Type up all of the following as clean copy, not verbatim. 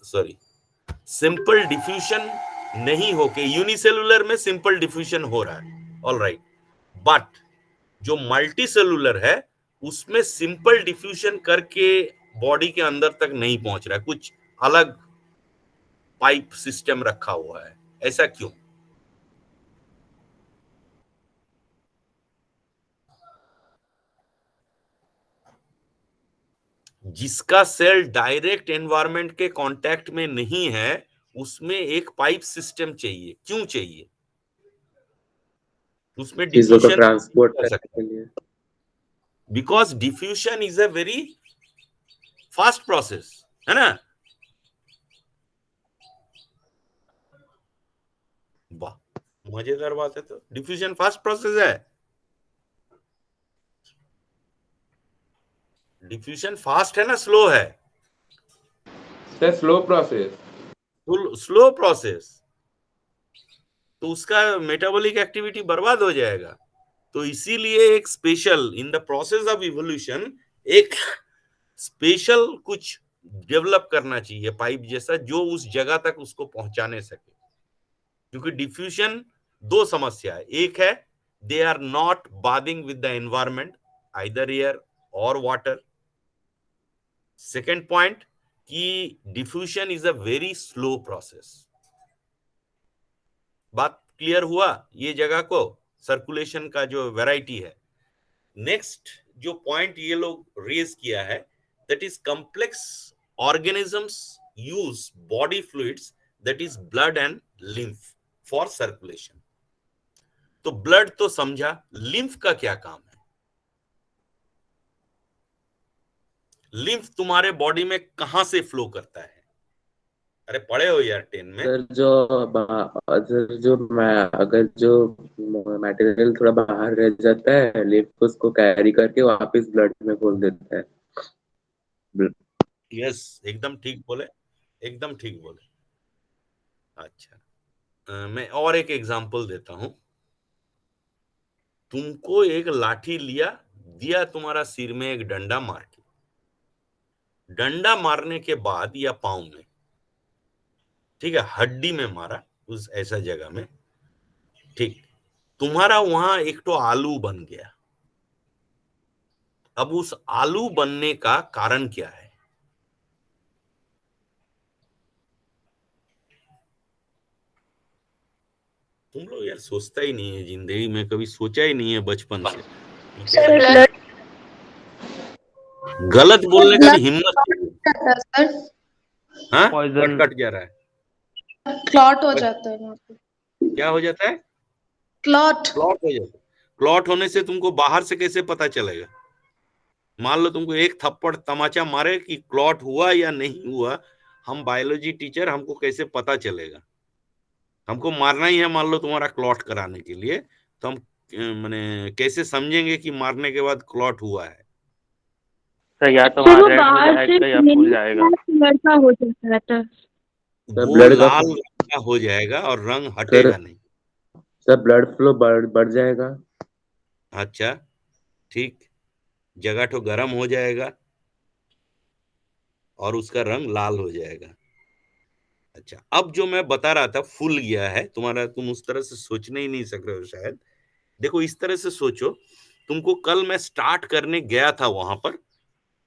Sorry, simple diffusion नहीं होके, unicellular में सिंपल डिफ्यूजन हो रहा है, ऑल राइट, बट जो मल्टी सेलुलर है उसमें सिंपल डिफ्यूजन करके बॉडी के अंदर तक नहीं पहुंच रहा है, कुछ अलग पाइप सिस्टम रखा हुआ है। ऐसा क्यों? जिसका सेल डायरेक्ट एनवायरनमेंट के कांटेक्ट में नहीं है उसमें एक पाइप सिस्टम चाहिए। क्यों चाहिए? उसमें चीजों को डिफ्यूजन ट्रांसपोर्ट कर करने सकता के है, लिए। Because diffusion is a very fast process, है ना? वाह, मजेदार बात है। तो डिफ्यूजन फास्ट प्रोसेस है? डिफ्यूजन फास्ट है ना स्लो है? Sir slow process. Slow process, तो उसका मेटाबॉलिक एक्टिविटी बर्बाद हो जाएगा। तो इसीलिए एक special, in the process of evolution, एक स्पेशल कुछ डेवलप करना चाहिए पाइप जैसा, जो उस जगह तक उसको पहुंचाने सके। क्योंकि डिफ्यूजन दो समस्या है, एक है they are not bathing with the environment, either air और वाटर। सेकेंड पॉइंट कि diffusion is a very slow process. बात क्लियर हुआ ये जगह को, सर्कुलेशन का जो वैरायटी है। नेक्स्ट जो पॉइंट ये लोग रेज किया है, that is complex organisms use body fluids, that is blood and lymph for circulation. तो ब्लड तो समझा, लिम्फ का क्या काम है? लिम्फ तुम्हारे बॉडी में कहां से फ्लो करता है? अरे पढ़े हो यार 10 में। सर अगर जो मटेरियल थोड़ा बाहर रह जाता है, लिफ्ट उसको कैरी करके वापस ब्लड में खोल देता है। यस, एकदम ठीक बोले, एकदम ठीक बोले। अच्छा, मैं और एक एग्जांपल देता हूं। तुमको एक लाठी लिया, दिया तुम्हारा सिर में एक डंडा मार के, डंडा मारने के बाद या पांव में, ठीक है, हड्डी में मारा उस ऐसा जगह में, ठीक, तुम्हारा वहां एक तो आलू बन गया। अब उस आलू बनने का कारण क्या है? तुम लोग यार सोचता ही नहीं है, जिंदगी में कभी सोचा ही नहीं है बचपन से। सर गलत बोलने का भी हिम्मत जाता है सर, हाँ, पॉइजन। कट जा रहा है। क्लॉट हो जाता है वहाँ पे। क्या हो जाता है? क्लॉट। क्लॉट हो जाता है। क्लॉट होने से तुमको बाहर से कैसे पता चलेगा? मान लो तुमको एक थप्पड़ तमाचा मारे कि क्लॉट हुआ या नहीं हुआ, हम बायोलॉजी टीचर, हमको कैसे पता चलेगा? हमको मारना ही है मान लो तुम्हारा क्लॉट कराने के लिए, तो हम माने कैसे समझेंगे कि मारने के बाद क्लॉट हुआ है? सर या तो सर वहाँ वो रेड हो बाहर से जाएगा या फूल जाएगा। वैसा हो जाता है। सर वो ब्लड का लाल रंग का हो जाएगा और रंग सर हटेगा नहीं। सर ब्लड फ्लो बढ़ जाएगा। अच्छा, ठीक, जगह तो गर्म हो जाएगा और उसका रंग लाल हो जाएगा। अच्छा, अब जो मैं बता रहा था फूल गया है तुम्हारा, तुम उस तरह से सोचने ही नहीं सक रहे हो शायद। देखो इस तरह से सोचो, तुमको कल मैं स्टार्ट करने गया था वहां पर,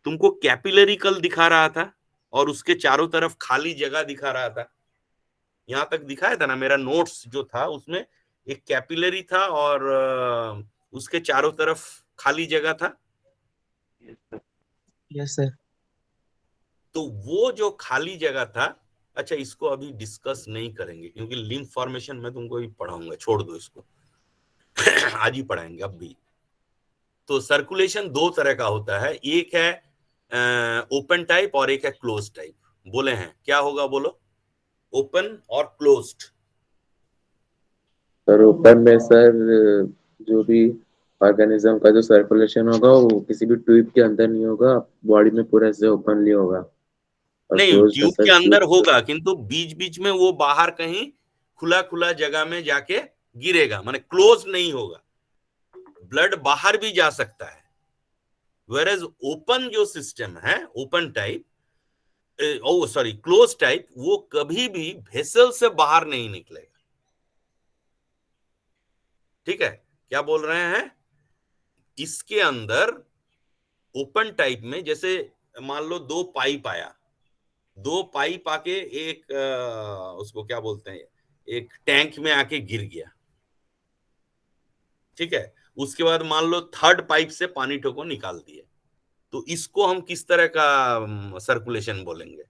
तुमको कैपिलरी कल दिखा रहा था और उसके चारों तरफ खाली जगह दिखा रहा था। यहां तक दिखाया था ना, मेरा नोट्स जो था उसमें एक कैपिलरी था और उसके चारों तरफ खाली जगह था। Yes sir. तो वो जो खाली जगह था, अच्छा इसको अभी डिस्कस नहीं करेंगे क्योंकि लिम्फ फॉर्मेशन मैं तुमको भी पढ़ाऊंगा, छोड़ दो इसको। आज ही पढ़ाएंगे अब भी। तो सर्कुलेशन दो तरह का होता है, एक है ओपन टाइप और एक है क्लोज टाइप। बोले हैं क्या होगा, बोलो? ओपन और क्लोज्ड। सर ओपन में सर जो भी ऑर्गेनिज्म का जो सर्कुलेशन होगा वो किसी भी ट्यूब के अंदर नहीं होगा, बॉडी में पूरा से ओपनली होगा। और नहीं, क्लोज में ट्यूब सर के अंदर ट्यूब। होगा किंतु बीच बीच में वो बाहर कहीं खुला खुला जगह में जाके गिरेगा, माने क्लोज नहीं होगा, ब्लड बाहर भी जा सकता है। वेयर एज ओपन जो सिस्टम है, ओपन टाइप, ओ सॉरी क्लोज टाइप, वो कभी भी वेसल से बाहर नहीं निकलेगा। ठीक है, क्या बोल रहे हैं? इसके अंदर ओपन टाइप में, जैसे मान लो दो पाइप आया, दो पाइप आके एक उसको क्या बोलते हैं, एक टैंक में आके गिर गया। ठीक है, उसके बाद मान लो थर्ड पाइप से पानी ठोको निकाल दिए, तो इसको हम किस तरह का सर्कुलेशन बोलेंगे?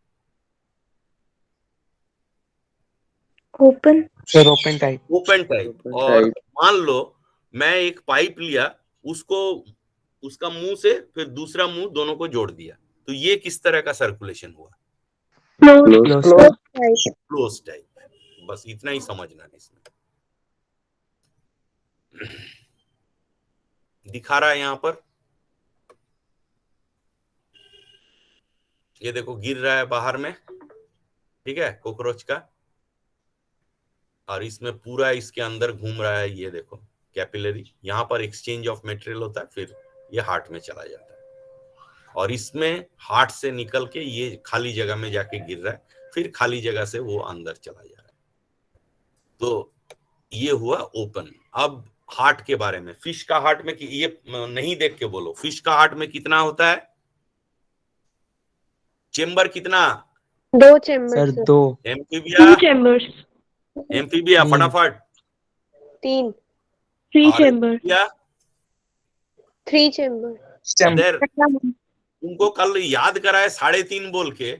Open. Sir open type. Open type. Open और टाइप। मान लो मैं एक पाइप लिया, उसको उसका मुंह से फिर दूसरा मुंह दोनों को जोड़ दिया, तो ये किस तरह का सर्कुलेशन हुआ? क्लोज। Close type. बस इतना ही समझना है इसमें। दिखा रहा है यहां पर, ये देखो गिर रहा है बाहर में, ठीक है, कॉकरोच का, और इसमें पूरा इसके अंदर घूम रहा है। ये देखो कैपिलरी, यहाँ पर एक्सचेंज ऑफ मटेरियल होता है, फिर ये हार्ट में चला जाता है, और इसमें हार्ट से निकल के ये खाली जगह में जाके गिर रहा है, फिर खाली जगह से वो अंदर चला जा रहा है। तो ये हुआ ओपन। अब हार्ट के बारे में, फिश का हार्ट में, ये नहीं देख के बोलो, फिश का हार्ट में कितना होता है? चेम्बर कितना? 2 chamber sir sir. 2। Amphibia, 2 chambers. Amphibia तीन। फटाफट। 3 3 और chambers. Amphibia 3 chamber. इधर तुमको कल याद कराए 3.5 बोल के,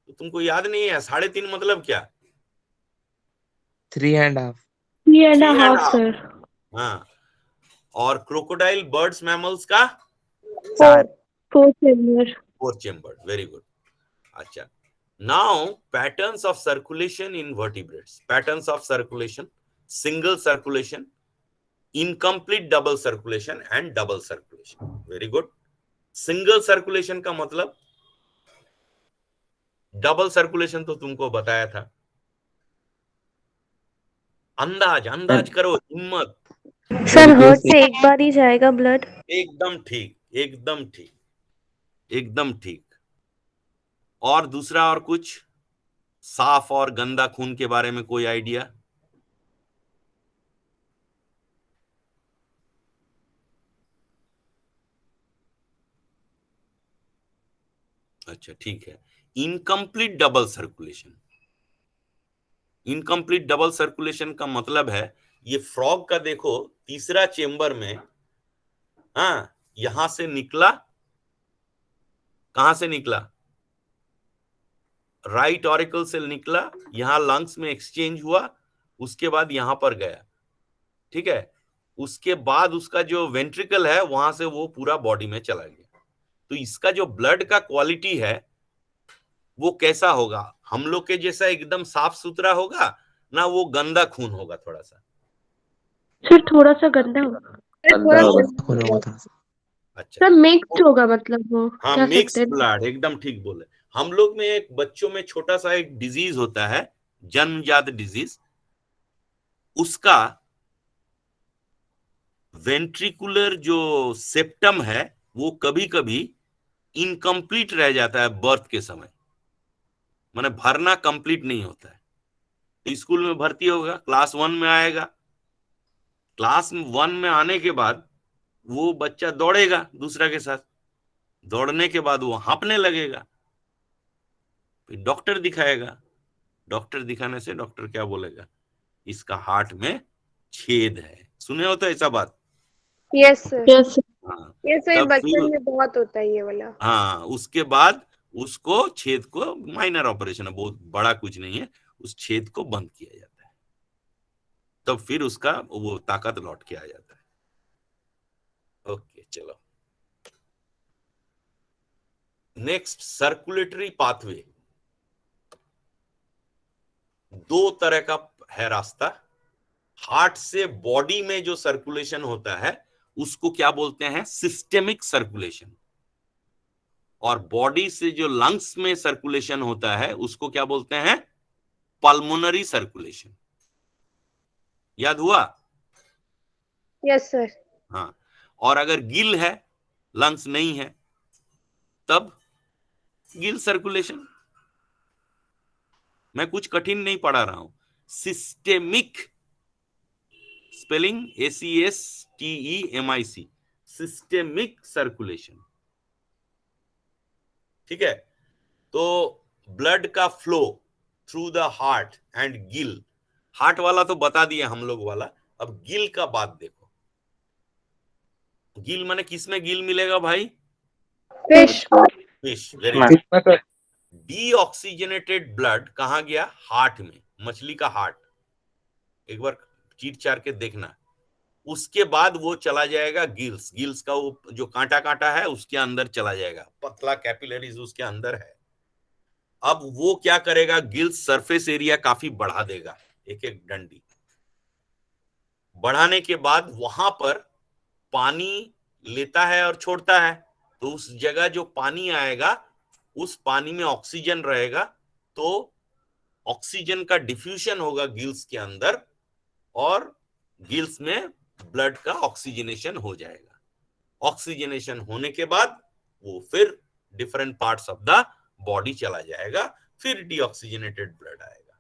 तो तुमको याद नहीं है 3.5 मतलब क्या? 3.5। 3.5 sir. हाँ, और क्रोकोडाइल, बर्ड्स, मैमल्स का 4। 4 chambers. 4 चेम्बर। Very good. अच्छा, now patterns of circulation in vertebrates. Patterns of circulation: single circulation, incomplete double circulation and double circulation. Very good. Single circulation का मतलब, डबल सर्कुलेशन तो तुमको बताया था। अंदाज करो, हिम्मत। सर हार्ट से एक बार ही जाएगा ब्लड। एकदम ठीक, एकदम ठीक, एकदम ठीक। और दूसरा, और कुछ साफ और गंदा खून के बारे में कोई आइडिया? अच्छा ठीक है। Incomplete double circulation. Incomplete double circulation का मतलब है, ये फ्रॉग का देखो तीसरा चेंबर में, हाँ, यहां से निकला, कहां से निकला? राइट ऑरिकल से निकला, यहां लंग्स में एक्सचेंज हुआ, उसके बाद यहां पर गया। ठीक है, उसके बाद उसका जो वेंट्रिकल है वहां से वो पूरा बॉडी में चला गया। तो इसका जो ब्लड का क्वालिटी है वो कैसा होगा? हम लोग के जैसा एकदम साफ सुथरा होगा ना, वो गंदा खून होगा थोड़ा सा? सर थोड़ा सा गंदा होगा। गंदा होगा। खून होगा था। अच्छा, सर मिक्स होगा, मतलब वो हाँ, क्या मिक्स सकते हैं। ब्लड, एकदम ठीक बोले। हम लोग में एक बच्चों में छोटा सा एक डिजीज होता है, जन्मजात डिजीज, उसका वेंट्रिकुलर जो सेप्टम है वो कभी कभी इनकम्प्लीट रह जाता है बर्थ के समय, माने भरना कंप्लीट नहीं होता है। तो स्कूल में भर्ती होगा, क्लास 1 में आएगा, क्लास 1 में आने के बाद वो बच्चा दौड़ेगा दूसरा के साथ, दौड़ने के बाद वो हाँपने लगेगा, फिर डॉक्टर दिखाएगा। डॉक्टर दिखाने से डॉक्टर क्या बोलेगा? इसका हार्ट में छेद है। सुने हो तो ऐसा बात? Yes sir. यस हाँ, ये सर तब बचपन फिर, में बहुत होता है ये वाला। हाँ, उसके बाद उसको छेद को, माइनर ऑपरेशन है, बहुत बड़ा कुछ नहीं है, उस छेद को बंद किया जाता है, तब फिर उसका वो ताकत लौट के आ जाता है। ओके चलो, नेक्स्ट, सर्कुलेटरी पाथवे। 2 तरह का है रास्ता। हार्ट से बॉडी में जो सर्कुलेशन होता है उसको क्या बोलते हैं? Systemic circulation. और बॉडी से जो लंग्स में सर्कुलेशन होता है उसको क्या बोलते हैं? Pulmonary circulation. याद हुआ? Yes sir. हाँ, और अगर गिल है, लंग्स नहीं है, तब गिल सर्कुलेशन। मैं कुछ कठिन नहीं पढ़ा रहा हूं। Systemic, spelling ACSTEMIC, systemic circulation. ठीक है, तो ब्लड का flow through the heart and Gill, heart वाला तो बता दिया हम लोग वाला, अब गिल का बात देखो। गिल माने किसमें गिल मिलेगा भाई? फिश। फिश, वेरी हाँ। गुड। डीऑक्सीजनेटेड ब्लड कहाँ गया? हार्ट में, मछली का हार्ट, एक बार चीट चार के देखना। उसके बाद वो चला जाएगा गिल्स, गिल्स का वो जो कांटा कांटा है उसके अंदर चला जाएगा, पतला कैपिलरीज उसके अंदर है। अब वो क्या करेगा? गिल्स सरफेस एरिया काफी बढ़ा देगा, एक एक डंडी बढ़ाने के बाद वहां पर पानी लेता है और छोड़ता है, तो उस जगह जो पानी आएगा उस पानी में ऑक्सीजन रहेगा, तो ऑक्सीजन का डिफ्यूजन होगा गिल्स के अंदर और गिल्स में ब्लड का ऑक्सीजनेशन हो जाएगा। ऑक्सीजनेशन होने के बाद वो फिर different parts of the body चला जाएगा, फिर डीऑक्सीजनेटेड ब्लड आएगा।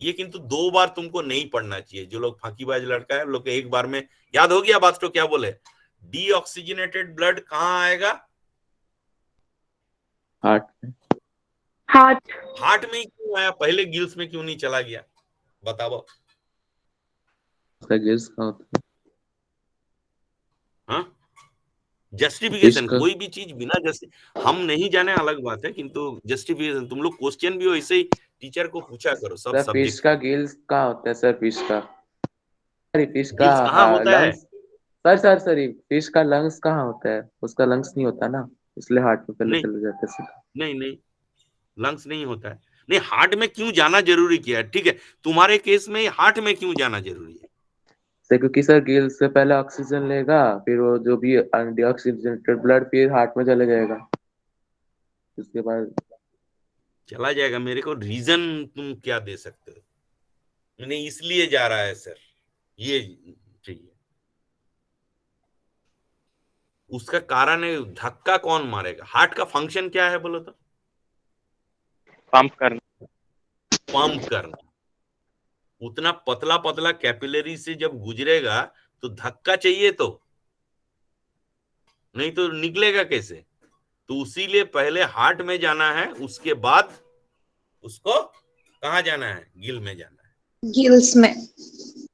ये किंतु 2 बार तुमको नहीं पढ़ना चाहिए। जो लोग फांकीबाज लड़का है, लोग एक बार में याद हो गया बात। तो क्या बोले? डीऑक्सीजनेटेड ब्लड कहाँ आएगा? हार्ट में। हार्ट। हार्ट में ही क्यों आया? पहले गिल्स में क्यों नहीं चला गया? बताओ। उसका गिल्स कहाँ होता है? हाँ, जस्टिफिकेशन, फिश का कोई भी चीज बिना हम नहीं जाने अलग बात है, किंतु जस्टिफिकेशन तुम लोग क्वेश्चन भी हो ऐसे ही टीचर को पूछा करो सब सर, फिश सब्जेक्ट। का गिल्स कहाँ होता है सर? फिश का, अरे फिश का गिल्स कहाँ होता है? लंग्स। सर फिश का लंग्स कहाँ होता है? उसका लंग्स नहीं होता ना, इसलिए हार्ट में पहले नहीं चले जाते हैं सीधा। नहीं, लंग्स नहीं होता है। नहीं, हार्ट में क्यों जाना जरूरी किया है? ठीक है, तुम्हारे केस में हार्ट में क्यों जाना जरूरी है? सर क्योंकि सर गिल्स से पहले ऑक्सीजन लेगा, फिर वो जो भी डीऑक्सीजनेटेड ब्लड फिर हार्ट में चले जाएगा, उसके बाद चला जाएगा। मेरे को रीजन तुम क्या दे सकते हो? मैंने इसलिए जा रहा है सर, ये चाहिए। उसका कारण है, धक्का कौन मारेगा? हार्ट का फंक्शन क्या है बोलो तो? पंप करना। पंप करना। उतना पतला पतला कैपिलरी से जब गुजरेगा तो धक्का चाहिए, तो नहीं तो निकलेगा कैसे? तो उसीलिए पहले हार्ट में जाना है, उसके बाद उसको कहाँ जाना है? गिल में जाना है। गिल्स में।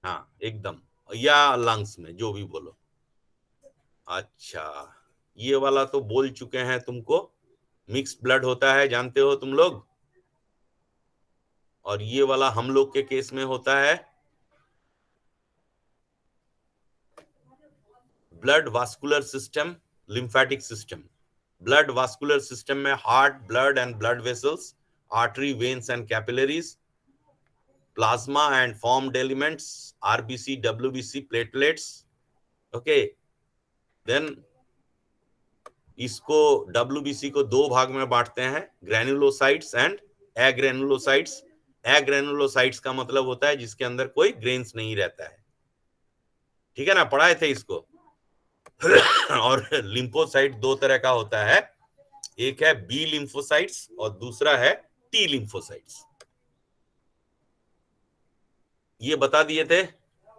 हाँ एकदम, या लंग्स में, जो भी बोलो। अच्छा, ये वाला तो बोल चुके हैं तुमको। मिक्स्ड ब्लड होता है, जानते हो तुम लोग। और ये वाला हम लोग के केस में होता है blood vascular system, lymphatic system. Blood vascular system में heart, blood and blood vessels, artery, veins and capillaries, plasma and formed elements, RBC, WBC, platelets. Okay, then इसको डब्ल्यूबीसी को 2 भाग में बांटते हैं, ग्रैनुलोसाइट्स एंड एग्रेनुलोसाइट्स। एग्रेनुलोसाइट्स का मतलब होता है जिसके अंदर कोई ग्रेन्स नहीं रहता है। ठीक है ना, पढ़ाए थे इसको। और लिम्फोसाइट 2 तरह का होता है, एक है बी लिम्फोसाइट्स और दूसरा है टी लिम्फोसाइट्स। ये बता दिए थे,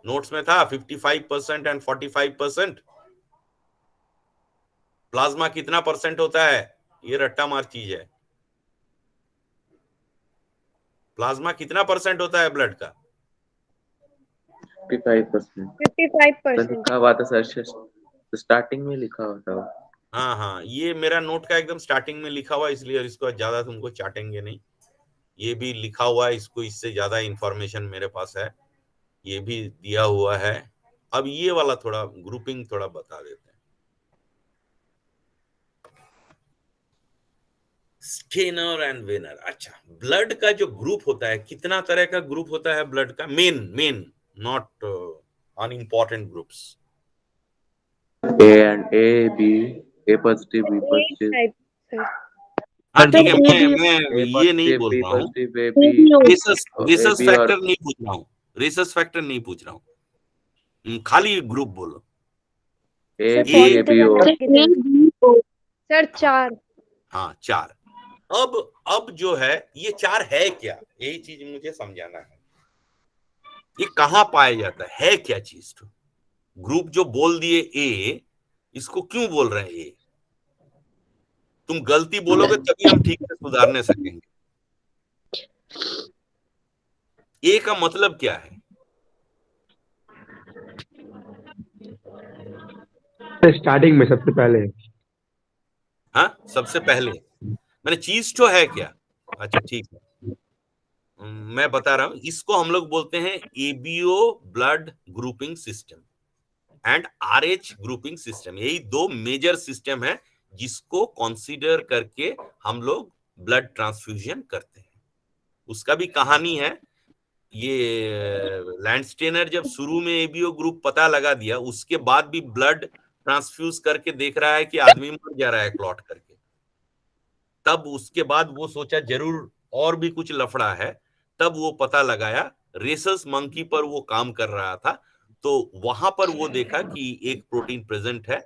नोट्स में था 55% एंड 45%। प्लाज्मा कितना परसेंट होता है? ये रट्टा मार चीज है। प्लाज्मा कितना परसेंट होता है ब्लड का? 55%। 55%। लिखा हुआ था सर, स्टार्टिंग में लिखा हुआ था। हाँ, ये मेरा नोट का एकदम स्टार्टिंग में लिखा हुआ, इसलिए इसको ज्यादा तुमको चाटेंगे नहीं। ये भी लिखा हुआ है, इसको इससे ज्यादा इंफॉर्मेशन मेरे पास है, ये भी दिया हुआ है। अब ये वाला थोड़ा ग्रुपिंग थोड़ा बता देते हैं। Steiner and Wiener. अच्छा, ब्लड का जो ग्रुप होता है, कितना तरह का ग्रुप होता है ब्लड का? Main, not unimportant groups. A and A, B, A positive, B positive. हाँ ठीक है, A, B, मैं ये नहीं बोल बी रहा हूँ, positive, A B, rhesus AB factor और नहीं पूछ रहा हूँ, रेसस फैक्टर नहीं पूछ रहा हूँ, खाली ग्रुप बोलो। A sir B, A B positive और and negative. A, B, O। Sir 4। हाँ 4। अब जो है ये 4 है क्या, यही चीज मुझे समझाना है। ये कहाँ पाया जाता है क्या चीज? तो ग्रुप जो बोल दिए ए, इसको क्यों बोल रहे हैं ए? तुम गलती बोलोगे तभी हम ठीक से सुधारने सकेंगे। ए का मतलब क्या है? स्टार्टिंग में सबसे पहले। हाँ, सबसे पहले मैंने चीज तो है क्या? अच्छा ठीक है, मैं बता रहा हूं। इसको हम लोग बोलते हैं ABO blood grouping system and RH grouping system. यही 2 मेजर सिस्टम है जिसको कंसीडर करके हम लोग ब्लड ट्रांसफ्यूजन करते हैं। उसका भी कहानी है। ये लैंडस्टेनर जब शुरू में एबीओ ग्रुप पता लगा दिया, उसके बाद भी ब्लड ट्रांसफ्यूज करके देख रहा है कि आदमी मर जा रहा है क्लॉट करके। तब उसके बाद वो सोचा जरूर और भी कुछ लफड़ा है। तब वो पता लगाया, रेसस मंकी पर वो काम कर रहा था, तो वहां पर वो देखा कि एक प्रोटीन प्रेजेंट है,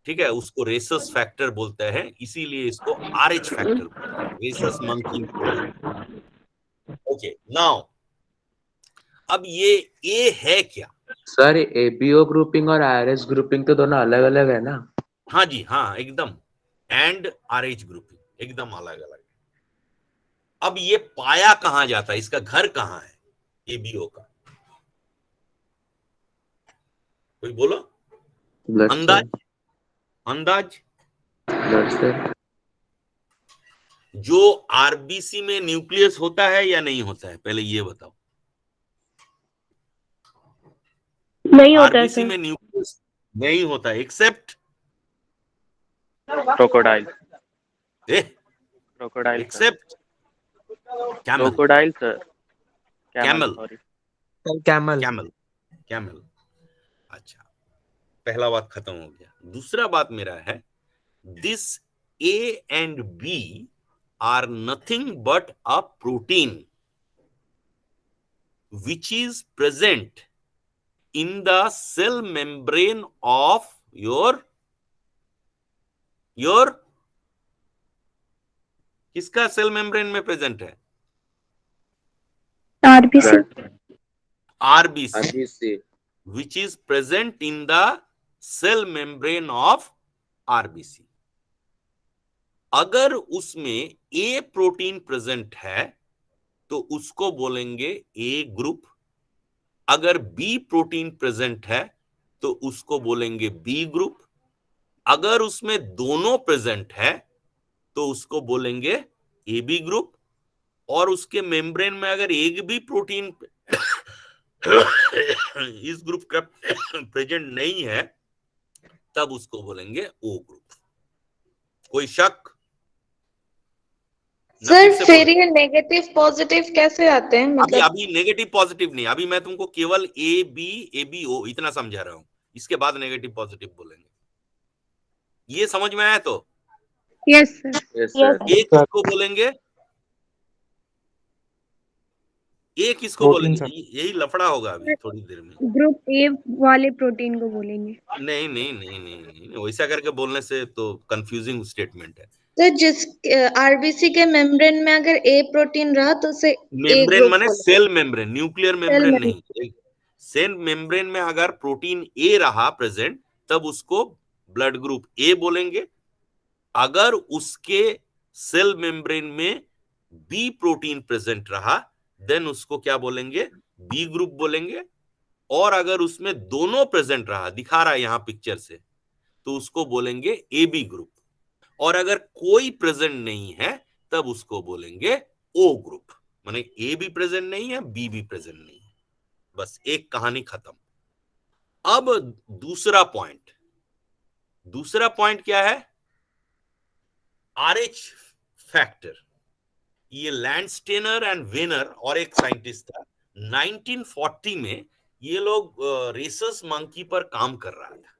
ठीक है, उसको रेसस फैक्टर बोलते हैं, इसीलिए इसको आरएच फैक्टर बोलते हैं, rhesus monkey protein. Okay, now अब ये ए है क्या? सर एबीओ ग्रुपिंग और आरएस ग्रुपिंग तो दोनों अलग अलग है ना? हाँ जी, हाँ एकदम, एंड आरएच ग्रुपिंग एकदम अलग अलग। अब ये पाया कहां जाता है, इसका घर कहां है एबीओ का? कोई बोलो, अंदाज अंदाज। Blood cell. जो आरबीसी में न्यूक्लियस होता है या नहीं होता है, पहले ये बताओ। नहीं होता है आरबीसी सर। में न्यूक्लियस नहीं होता except crocodile. Crocodile sir. Except camel. Crocodile sir. Camel. Sorry. Camel. Camel. Camel. अच्छा, पहला बात खत्म हो गया। दूसरा बात मेरा है, this A and B are nothing but a protein which is present in the cell membrane of your किसका सेल मेम्ब्रेन में प्रेजेंट है? RBC. RBC, which is present in the cell membrane of RBC. अगर उसमें ए protein present है तो उसको बोलेंगे ए group. अगर बी प्रोटीन प्रेजेंट है तो उसको बोलेंगे बी ग्रुप। अगर उसमें दोनों प्रेजेंट है तो उसको बोलेंगे ए बी ग्रुप। और उसके मेम्ब्रेन में अगर एक भी प्रोटीन इस ग्रुप का प्रेजेंट नहीं है तब उसको बोलेंगे ओ ग्रुप। कोई शक? सर फिर ये नेगेटिव पॉजिटिव कैसे आते हैं, मतलब? अभी नेगेटिव पॉजिटिव नहीं, अभी मैं तुमको केवल ए बी ओ इतना समझा रहा हूं, इसके बाद नेगेटिव पॉजिटिव बोलेंगे। ये समझ में आया? तो यस सर। ए किसको बोलेंगे? ए किसको बोलेंगे? यही लफड़ा होगा अभी थोड़ी देर में। ग्रुप ए वाले प्रोटीन को बोलेंगे। नहीं नहीं नहीं नहीं नहीं, वैसा करके बोलने से तो कंफ्यूजिंग स्टेटमेंट है। तो जिस आरबीसी के मेम्ब्रेन में अगर ए प्रोटीन रहा तो उसे मेम्ब्रेन माने सेल मेम्ब्रेन, न्यूक्लियर मेम्ब्रेन नहीं। सेल मेम्ब्रेन में अगर प्रोटीन ए रहा प्रेजेंट तब उसको ब्लड ग्रुप ए बोलेंगे। अगर उसके सेल मेम्ब्रेन में बी प्रोटीन प्रेजेंट रहा देन उसको क्या बोलेंगे? बी ग्रुप बोलेंगे। और अगर उसमें दोनों प्रेजेंट रहा, दिखा रहा है यहां पिक्चर से, तो उसको बोलेंगे ए बी ग्रुप। और अगर कोई प्रेजेंट नहीं है तब उसको बोलेंगे ओ ग्रुप। माने ए भी प्रेजेंट नहीं है, बी भी प्रेजेंट नहीं है। बस एक कहानी खत्म। अब दूसरा पॉइंट क्या है? RH factor. ये लैंडस्टेनर एंड वेनर और एक साइंटिस्ट था, 1940 में ये लोग रेसस मंकी पर काम कर रहा था।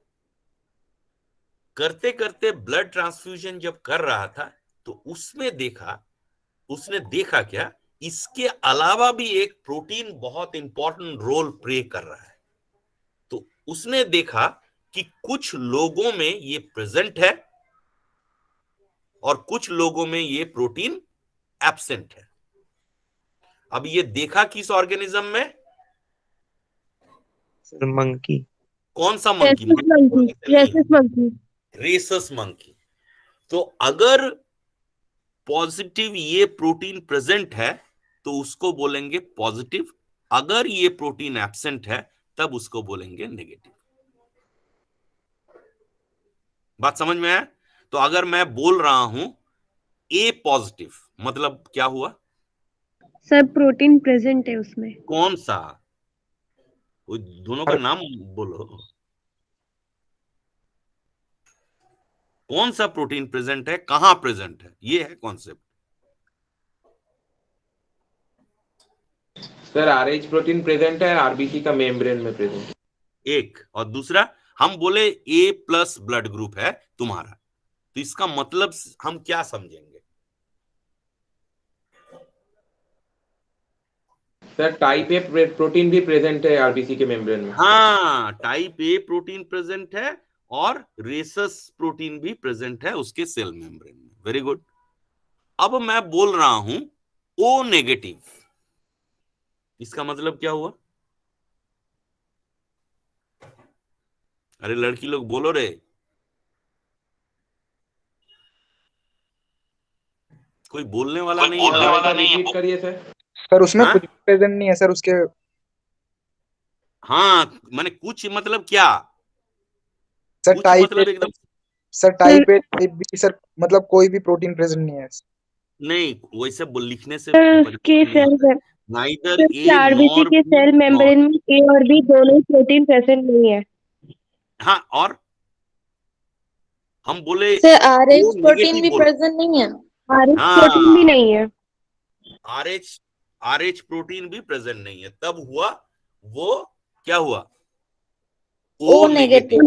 करते करते ब्लड ट्रांसफ्यूजन जब कर रहा था तो उसने देखा क्या, इसके अलावा भी एक प्रोटीन बहुत इंपॉर्टेंट रोल प्ले कर रहा है। तो उसने देखा कि कुछ लोगों में ये प्रेजेंट है और कुछ लोगों में ये प्रोटीन एब्सेंट है। अब ये देखा किस ऑर्गेनिज्म में? Sir monkey. कौन सा monkey? Rhesus monkey. Rhesus monkey. तो अगर पॉजिटिव ये प्रोटीन प्रेजेंट है तो उसको बोलेंगे पॉजिटिव, अगर ये प्रोटीन एब्सेंट है तब उसको बोलेंगे नेगेटिव। बात समझ में आया? तो अगर मैं बोल रहा हूं ए पॉजिटिव, मतलब क्या हुआ? सर प्रोटीन प्रेजेंट है उसमें। कौन सा? वो दोनों का नाम बोलो। कौन सा प्रोटीन प्रेजेंट है, कहां प्रेजेंट है, ये है concept. Sir RH protein present है आरबीसी का मेम्ब्रेन में प्रेजेंट है। एक, और दूसरा हम बोले ए प्लस ब्लड ग्रुप है तुम्हारा, तो इसका मतलब हम क्या समझेंगे? सर टाइप ए प्रोटीन भी प्रेजेंट है आरबीसी के मेम्ब्रेन में। हाँ, टाइप ए प्रोटीन प्रेजेंट है और रेसस प्रोटीन भी प्रेजेंट है उसके सेल मेम्ब्रेन में। Very good. अब मैं बोल रहा हूं ओ नेगेटिव, इसका मतलब क्या हुआ? अरे लड़की लोग बोलो रे। कोई बोलने वाला नहीं है। रिपीट करिए सर। सर उसमें हाँ? कुछ प्रेजेंट नहीं है सर उसके। हाँ, मैंने कुछ मतलब क्या? सर कुछ टाइप मतलब एकदम sir type A type B sir, मतलब कोई भी प्रोटीन प्रेजेंट नहीं है। नहीं, वैसे लिखने से के सेल नाइदर ए आरबीसी नॉर के बी सेल मेम्ब्रेन में ए और बी दोनों प्रोटीन प्रेजेंट नहीं है। हाँ, और हम बोले सर RH ओ प्रोटीन नेगेटिव भी बोलो। प्रेजेंट नहीं है। आरएच हाँ, प्रोटीन भी नहीं है। RH प्रोटीन भी प्रेजेंट नहीं है, तब हुआ वो क्या हुआ? O negative.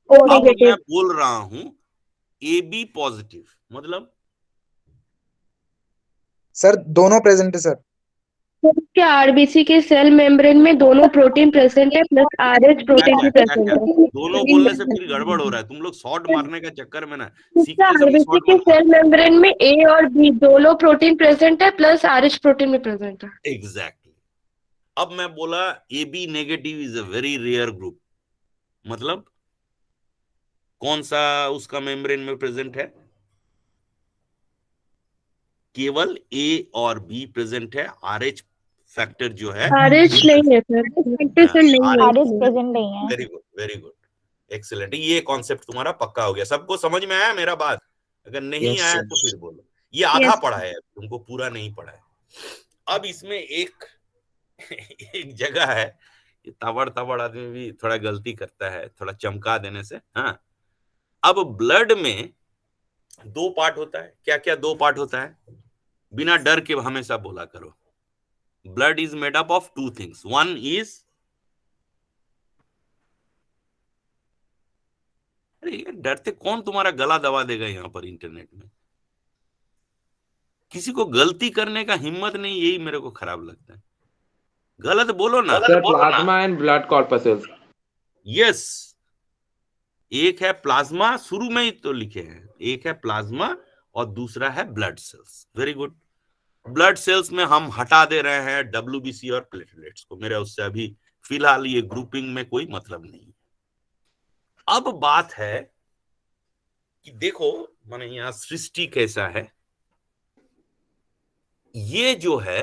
ओ अब मैं नेगेटिव। बोल रहा हूं ए बी पॉजिटिव, मतलब सर दोनों प्रेजेंट है सर। के आरबीसी के सेल मेम्ब्रेन में दोनों प्रोटीन प्रेजेंट है प्लस आरएच प्रोटीन भी प्रेजेंट है। दोनों बोलने से फिर गड़बड़ हो रहा है। तुम लोग शॉर्ट मारने का चक्कर में ना, सीखते समय आरबीसी शॉर्ट के मत मारो। सेल मेम्ब्रेन में ए और बी दोनों प्रोटीन प्रेजेंट है प्लस आरएच प्रोटीन भी प्रेजेंट है। एग्जैक्टली। अब मैं बोला A B negative is a very rare group, मतलब कौन सा उसका मेम्ब्रेन में प्रेजेंट है? केवल ए और बी प्रेजेंट है। RH फैक्टर जो है आरएच नहीं है सर। नहीं है। Very good, very good, excellent. ये कॉन्सेप्ट तुम्हारा पक्का हो गया। सबको समझ में आया मेरा बात? अगर नहीं Yes, आया sir. तो फिर बोलो। ये आधा Yes. पढ़ा है, तुमको पूरा नहीं पढ़ा है। अब इसमें एक एक जगह है, ये तबड़ तबड़ आदमी भी थोड़ा गलती करता है, थोड़ा चमका देने से। हाँ, अब ब्लड में दो पार्ट होता है। क्या क्या दो पार्ट होता है? बिना डर के हमेशा बोला करो। Blood is made up of two things. One is, अरे यार डरते कौन तुम्हारा गला दबा देगा यहाँ पर इंटरनेट में? किसी को गलती करने का हिम्मत नहीं, यही मेरे को खराब लगता है। गलत बोलो ना। Sir plasma and blood corpuscles. Yes, एक है प्लाज्मा, शुरू में ही तो लिखे हैं, एक है प्लाज्मा और दूसरा है blood cells. Very good. Blood cells में हम हटा दे रहे हैं WBC और प्लेटलेट्स को, मेरा उससे अभी फिलहाल ये ग्रुपिंग में कोई मतलब नहीं। अब बात है कि देखो माने यहाँ सृष्टि कैसा है। ये जो है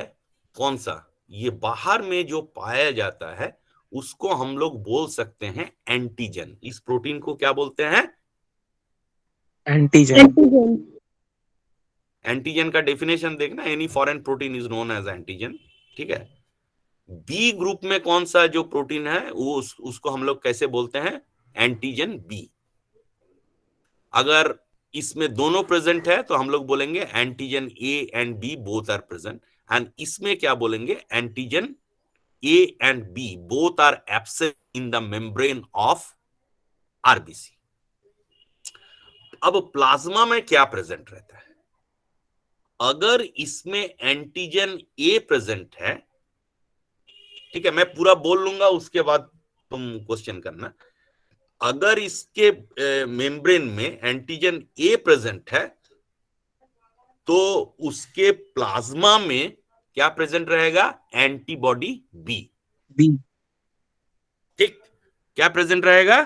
कौन सा, ये बाहर में जो पाया जाता है उसको हम लोग बोल सकते हैं एंटीजन। इस प्रोटीन को क्या बोलते हैं? एंटीजन। एंटीजन का डेफिनेशन देखना, any foreign protein is known as antigen. ठीक है। बी ग्रुप में कौन सा जो प्रोटीन है वो उसको हम लोग कैसे बोलते हैं? Antigen B. अगर इसमें दोनों प्रेजेंट है तो हम लोग बोलेंगे antigen A and B both are present. And इसमें क्या बोलेंगे? Antigen A and B both are absent in the membrane of RBC. अब प्लाज्मा में क्या प्रेजेंट रहता है? अगर इसमें एंटीजन ए प्रेजेंट है, ठीक है, मैं पूरा बोल लूंगा उसके बाद तुम क्वेश्चन करना। अगर इसके मेम्ब्रेन में एंटीजन ए प्रेजेंट है तो उसके प्लाज्मा में क्या प्रेजेंट रहेगा? Antibody B. बी। ठीक, क्या प्रेजेंट रहेगा?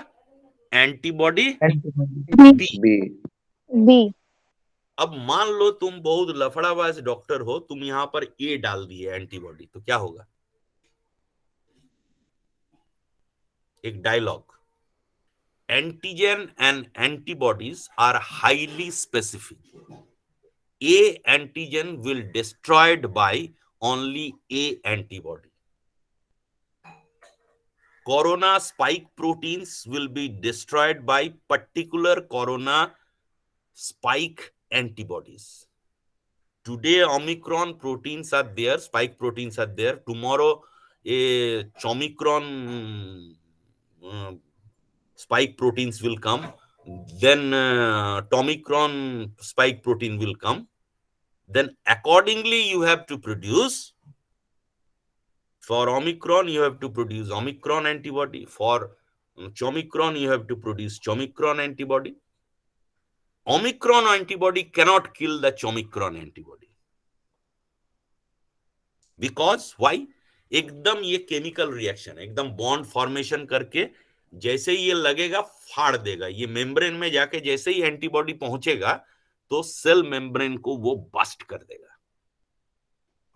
Antibody antibody B. B. B. अब मान लो तुम बहुत लफड़ाबाज डॉक्टर हो, तुम यहां पर ए डाल दिए एंटीबॉडी, तो क्या होगा? एक dialogue, antigen and antibodies are highly specific. A antigen will destroyed by only A antibody. Corona spike proteins will be destroyed by particular corona spike antibodies. Today Omicron proteins are there, spike proteins are there. Tomorrow a Chomicron spike proteins will come. Then Tomicron spike protein will come. Then accordingly you have to produce, for Omicron you have to produce Omicron antibody, for Chomicron you have to produce Chomicron antibody. Omicron antibody cannot kill the Chomicron antibody. Because why? एकदम ये chemical reaction, एकदम bond formation करके जैसे ही ये लगेगा फाड़ देगा, ये मेम्ब्रेन में जाके जैसे ही एंटीबॉडी पहुंचेगा तो सेल मेम्ब्रेन को वो बस्ट कर देगा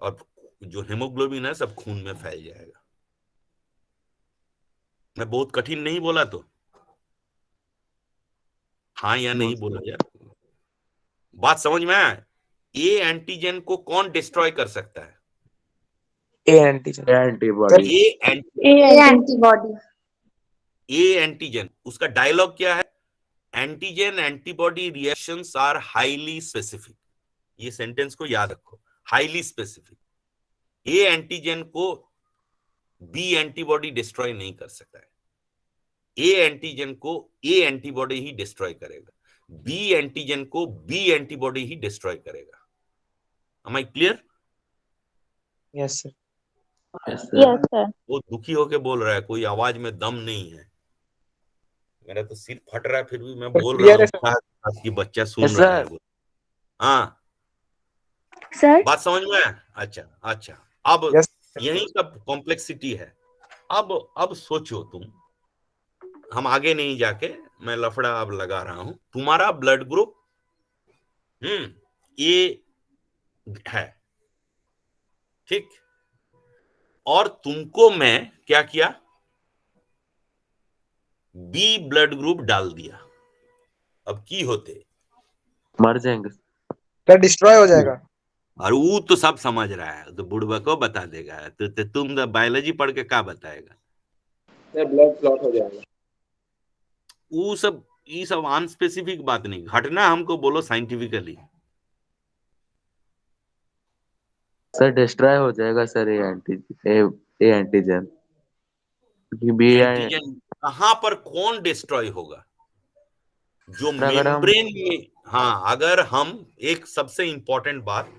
और जो हेमोग्लोबिन है सब खून में फैल जाएगा। मैं बहुत कठिन नहीं बोला तो? हाँ या नहीं बोला यार? बात समझ में आया? ए एंटीजन को कौन डिस्ट्रॉय कर सकता है? A antigen. Antibody. Antibody. A antigen, उसका डायलॉग क्या है? Antigen antibody reactions are highly specific. ये सेंटेंस को याद रखो, हाईली स्पेसिफिक। ए एंटीजन को बी एंटीबॉडी डिस्ट्रॉय नहीं कर सकता है। ए एंटीजन को ए एंटीबॉडी ही डिस्ट्रॉय करेगा, बी एंटीजन को बी एंटीबॉडी ही डिस्ट्रॉय करेगा। Am I clear? Yes sir. Yes sir. वो दुखी होके बोल रहा है, कोई आवाज में दम नहीं है। मेरा तो सिर फट रहा है फिर भी मैं बोल रहा हूँ, आपकी बच्चा सुन रहा है। हाँ सर। बात समझ में आया? अच्छा अच्छा, अब यही सब कॉम्प्लेक्सिटी है। अब सोचो तुम, हम आगे नहीं जाके, मैं लफड़ा अब लगा रहा हूं। तुम्हारा ब्लड ग्रुप ए है, ठीक, और तुमको मैं क्या किया? बी ब्लड ग्रुप डाल दिया। अब की होते? मर जाएंगे, क्या डिस्ट्रॉय हो जाएगा? और वो तो सब समझ रहा है, तो बुढ़वा को बता देगा। तो तुम बायोलॉजी पढ़ के क्या बताएगा? ब्लड क्लॉट हो जाएगा। वो सब, ये सब अनस्पेसिफिक बात नहीं, घटना हमको बोलो साइंटिफिकली। सर डिस्ट्रॉय हो जाएगा सर ए एंटीजन। एंटीजन कहां पर कौन डिस्ट्रॉय होगा? जो मेम्ब्रेन में। हाँ, अगर हम एक सबसे इंपॉर्टेंट बात,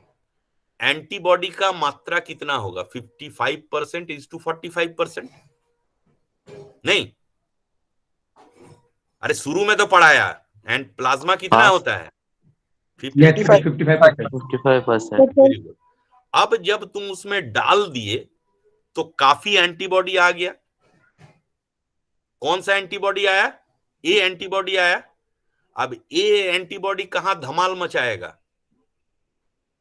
एंटीबॉडी का मात्रा कितना होगा? 55% इज टू 45%? नहीं, अरे शुरू में तो पढ़ाया। एंड प्लाज्मा कितना होता है? 55%। अब जब तुम उसमें डाल दिए तो काफी एंटीबॉडी आ गया। कौन सा एंटीबॉडी आया? ए एंटीबॉडी आया। अब ए एंटीबॉडी कहां धमाल मचाएगा?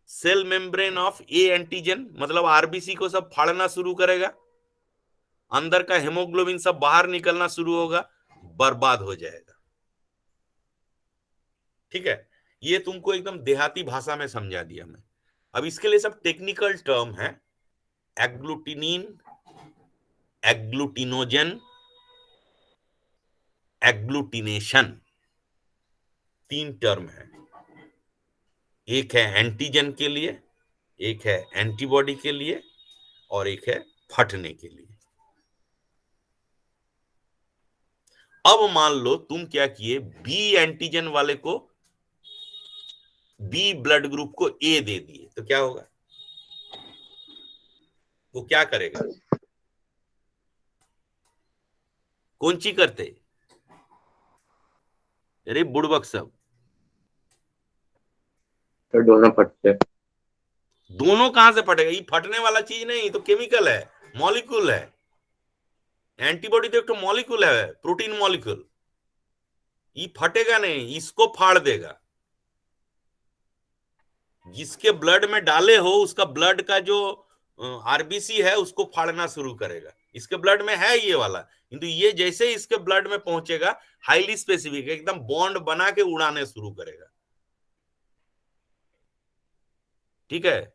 Cell membrane of A antigen, मतलब आरबीसी को सब फाड़ना शुरू करेगा, अंदर का हेमोग्लोबिन सब बाहर निकलना शुरू होगा, बर्बाद हो जाएगा। ठीक है, ये तुमको एकदम देहाती भाषा में समझा दिया मैं। अब इसके लिए सब टेक्निकल टर्म है, एग्लूटिनिन, एग्लूटिनोजन, एग्लूटिनेशन, 3 टर्म है। एक है एंटीजन के लिए, एक है एंटीबॉडी के लिए, और एक है फटने के लिए। अब मान लो तुम क्या किए, बी एंटीजन वाले को, बी ब्लड ग्रुप को ए दे दिए, तो क्या होगा? वो क्या करेगा? कौन सी करते? अरे बुड़बक सब, तो दोनों फटते। दोनों कहां से फटेगा? ये फटने वाला चीज नहीं, तो केमिकल है, मॉलिक्यूल है। एंटीबॉडी तो एक तो मॉलिक्यूल है, प्रोटीन मॉलिक्यूल। ये फटेगा नहीं, इसको फाड़ देगा। जिसके ब्लड में डाले हो उसका ब्लड का जो आरबीसी है उसको फाड़ना शुरू करेगा। इसके ब्लड में है ये वाला, किंतु ये जैसे ही इसके ब्लड में पहुंचेगा, हाईली स्पेसिफिक एकदम बॉन्ड बना के उड़ाने शुरू करेगा। ठीक है,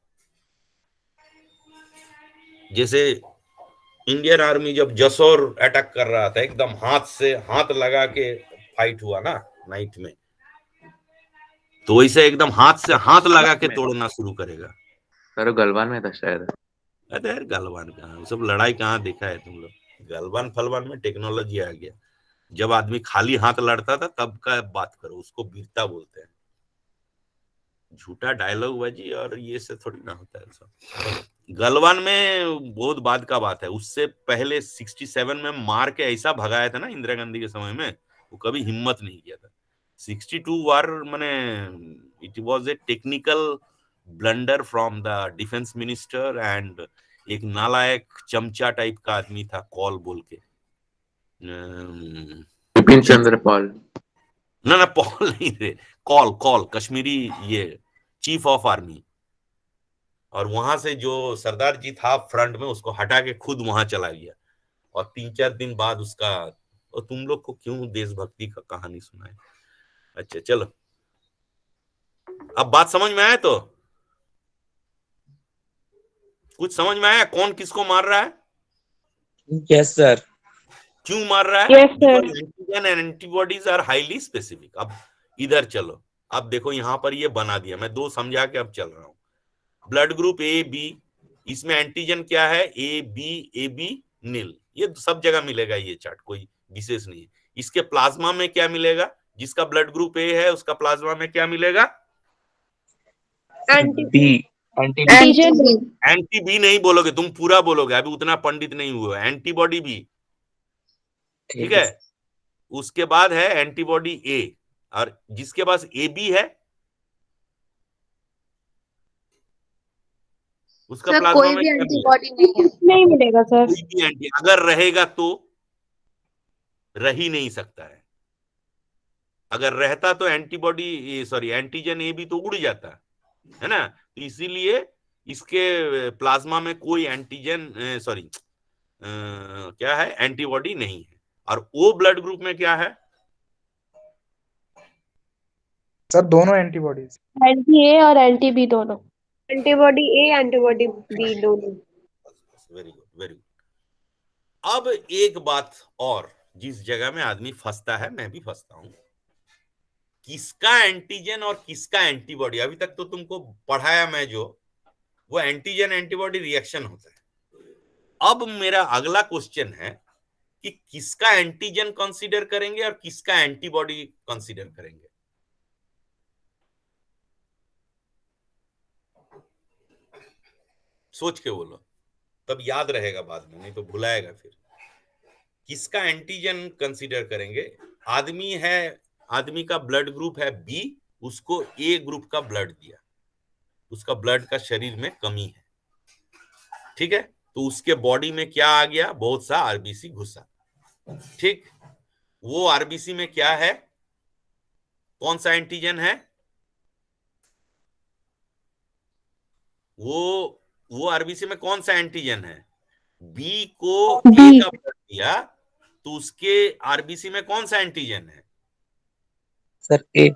जैसे इंडियन आर्मी जब जसौर अटैक कर रहा था, एकदम हाथ से हाथ लगा के फाइट हुआ ना नाइट में, तो वैसे एकदम हाथ से हाथ लगा के तोड़ना शुरू करेगा। सर गलवान में था शायद। अरे यार गलवान कहाँ, सब लड़ाई कहाँ देखा है तुम लोग? गलवान फलवान में टेक्नोलॉजी आ गया। जब आदमी खाली हाथ लड़ता था तब का बात करो, उसको वीरता बोलते हैं। झूठा डायलॉग बाजी और ये से थोड़ी ना होता है सब। गलवान में बहुत बाद का बात है, उससे पहले 67 में मार के ऐसा भगाया था ना इंदिरा गांधी के समय में, वो कभी हिम्मत नहीं किया था। 62 वार माने it was a technical blunder from the defence minister, and एक नालायक चमचा टाइप का आदमी था, कॉल बोल के, बिपिन चंद्र पाल। ना पॉल नहीं थे, कॉल कॉल कश्मीरी, ये चीफ ऑफ आर्मी। और वहां से जो सरदार जी था फ्रंट में, उसको हटा के खुद वहां चला गया। और 3-4 दिन बाद उसका, और तुम लोग को क्यों देशभक्ति का कहानी सुनाए। अच्छा चलो, अब बात समझ में आया? तो कुछ समझ में आया कौन किसको मार रहा है, यस सर। क्यों मार रहा है? Yes, sir. Because antigen and antibodies are highly specific. अब इधर चलो, अब देखो यहां पर ये बना दिया, मैं 2 समझा के अब चल रहा हूं। ब्लड ग्रुप ए बी, इसमें एंटीजन क्या है? A B Neil. ये सब जगह मिलेगा ये चार्ट, कोई विशेष नहीं है। इसके प्लाज्मा में क्या मिलेगा? जिसका ब्लड ग्रुप ए है उसका प्लाज्मा में क्या मिलेगा? B anti antigen anti B नहीं बोलोगे तुम, पूरा बोलोगे, अभी उतना पंडित नहीं हुआ। एंटीबॉडी बी, ठीक है। उसके बाद है एंटीबॉडी ए, और जिसके पास ए बी है उसका सर प्लाज्मा कोई में भी क्या मिलेगा? एंटीबॉडी नहीं है। नहीं मिलेगा सर। कोई भी एंटी, अगर रहेगा तो रह ही नहीं सकता है। अगर रहता तो एंटीबॉडी, सॉरी एंटीजन ए भी तो उड़ जाता है ना। तो इसीलिए इसके प्लाज्मा में कोई एंटीजन, सॉरी क्या है, एंटीबॉडी नहीं है। और ओ ब्लड ग्रुप में क्या है? सर दोनों एंटीबॉडीज। एंटी ए और एंटी बी दोनों। एंटीबॉडी ए एंटीबॉडी बी दोनों। Very good, very good. अब एक बात और, जिस जगह में आदमी फंसता है, मैं भी फंसता हूं, किसका एंटीजन और किसका एंटीबॉडी। अभी तक तो तुमको पढ़ाया मैं जो, वो एंटीजन एंटीबॉडी रिएक्शन होता है। अब मेरा अगला क्वेश्चन है कि किसका एंटीजन कंसीडर करेंगे और किसका एंटीबॉडी कंसीडर करेंगे। सोच के बोलो, तब याद रहेगा बाद में, नहीं तो भुलाएगा फिर। किसका एंटीजन कंसीडर करेंगे? आदमी है, आदमी का ब्लड ग्रुप है बी, उसको ए ग्रुप का ब्लड दिया, उसका ब्लड का शरीर में कमी है, ठीक है। तो उसके बॉडी में क्या आ गया? बहुत सा आरबीसी घुसा, ठीक। वो आरबीसी में क्या है? कौन सा एंटीजन है? वो आरबीसी में कौन सा एंटीजन है? बी को ए का ब्लड दिया, तो उसके आरबीसी में कौन सा एंटीजन है? सर ए।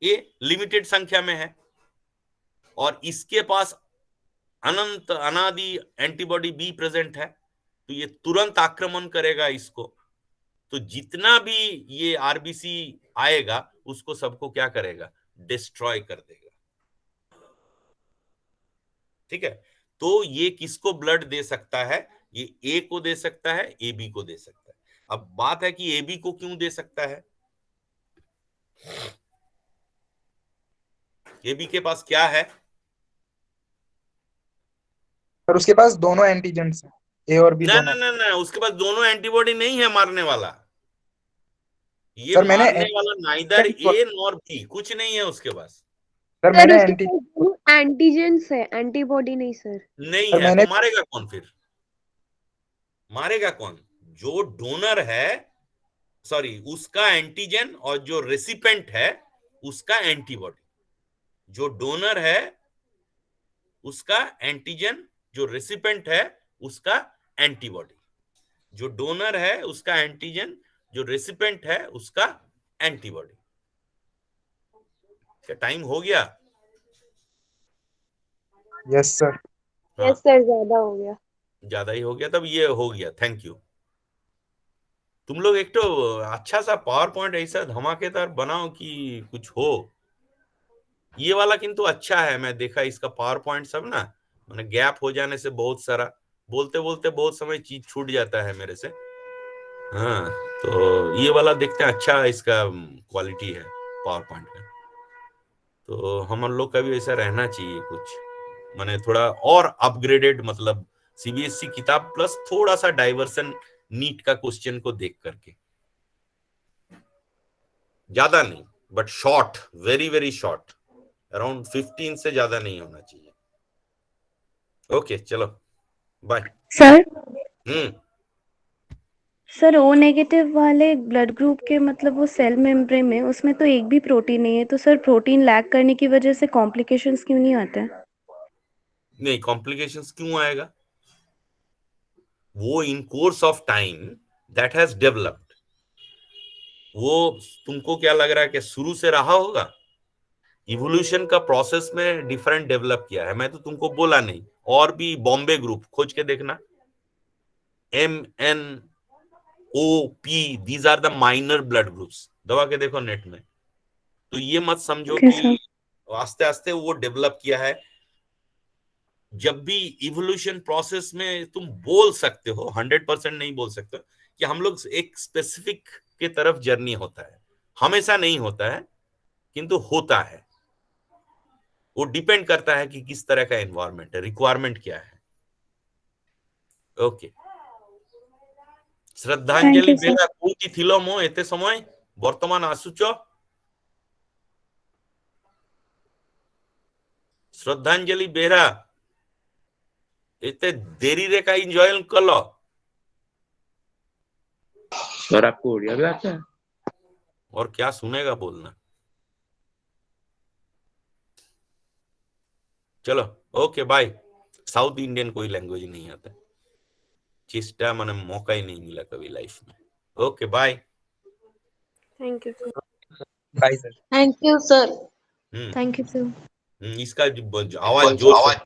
ए लिमिटेड संख्या में है, और इसके पास अनंत अनादि एंटीबॉडी बी प्रेजेंट है, तो ये तुरंत आक्रमण करेगा इसको। तो जितना भी ये आरबीसी आएगा उसको सबको क्या करेगा? डिस्ट्रॉय कर देगा, ठीक है। तो ये किसको ब्लड दे सकता है? ये ए को दे सकता है, ए बी को दे सकता है। अब बात है कि ए बी को क्यों दे सकता है? ए बी के पास क्या है? और उसके पास दोनों एंटीजेंस हैं, ए और बी ना दोनों। ना ना ना, उसके पास दोनों एंटीबॉडी नहीं है मारने वाला। ये सर मैंने मारने वाला नाइदर ए नॉर बी, कुछ नहीं है उसके पास। सर सर मैंने उसके एंटी पास दोनों एंटीजेंस है, एंटीबॉडी नहीं सर। नहीं सर है मैंने तो मारेगा कौन फिर? मारेगा कौन? जो डोनर है, सॉरी, उसका एंटीजन और जो रेसिपेंट है उसका एंटीबॉडी। जो डोनर है उसका एंटीजन, जो रेसिपेंट है उसका एंटीबॉडी। जो डोनर है उसका एंटीजन, जो रेसिपेंट है उसका एंटीबॉडी। क्या टाइम हो गया? Yes sir. हाँ, यस सर, ज्यादा हो गया। ज्यादा ही हो गया, तब ये हो गया। Thank you. तुम लोग एक तो अच्छा सा पावर पॉइंट ऐसा धमाकेदार बनाओ कि कुछ हो। ये वाला किंतु अच्छा है, मैं देखा इसका पावर पॉइंट सब ना, मैंने गैप हो जाने से बहुत सारा बोलते बोलते बहुत समय चीज छूट जाता है मेरे से। हाँ, तो ये वाला देखते हैं, अच्छा इसका क्वालिटी है पावर पॉइंट का। तो हम लोग का भी ऐसा रहना चाहिए कुछ, माने थोड़ा और अपग्रेडेड, मतलब सीबीएसई किताब प्लस थोड़ा सा डाइवर्सन नीट का क्वेश्चन को देख करके। ज्यादा नहीं, but short, very very short, around 15 से ज्यादा नहीं होना चाहिए। ओके, चलो बाय। सर हम्म ओ नेगेटिव वाले ब्लड ग्रुप के मतलब वो सेल मेम्ब्रेन में उसमें तो एक भी प्रोटीन नहीं है, तो सर प्रोटीन लैक करने की वजह से कॉम्प्लिकेशंस क्यों नहीं आते हैं? नहीं, कॉम्प्लिकेशंस क्यों आएगा? वो in course of time that has developed. वो तुमको क्या लग रहा है कि शुरू से रहा होगा? इवोल्यूशन का प्रोसेस में डिफरेंट डेवलप किया है। मैं तो तुमको बोला नहीं, और भी बॉम्बे ग्रुप खोज के देखना, MNOP, these are the minor blood groups, दबा के देखो नेट में। तो ये मत समझो Okay, कि आस्ते आस्ते वो डेवलप किया है। जब भी इवोल्यूशन प्रोसेस में तुम बोल सकते हो, 100% नहीं बोल सकते हो कि हम लोग एक स्पेसिफिक के तरफ जर्नी होता है, हमेशा नहीं होता है किंतु होता है। वो डिपेंड करता है कि किस तरह का एनवायरनमेंट है, रिक्वायरमेंट क्या है। ओके, श्रद्धांजलि बेला कोउठी थिलो मो एते समय वर्तमान आसुच? श्रद्धांजलि बेरा एते देरी रे का एंजॉय कलो? और आपको उड़िया भी आता है? और क्या सुनेगा बोलना। चलो ओके बाय। साउथ इंडियन कोई लैंग्वेज नहीं आता, चेष्टा मैंने मौका ही नहीं मिला कभी लाइफ में। Okay bye. Thank you sir. Bye sir. Thank you sir. Thank you sir. इसका आवाज जोर से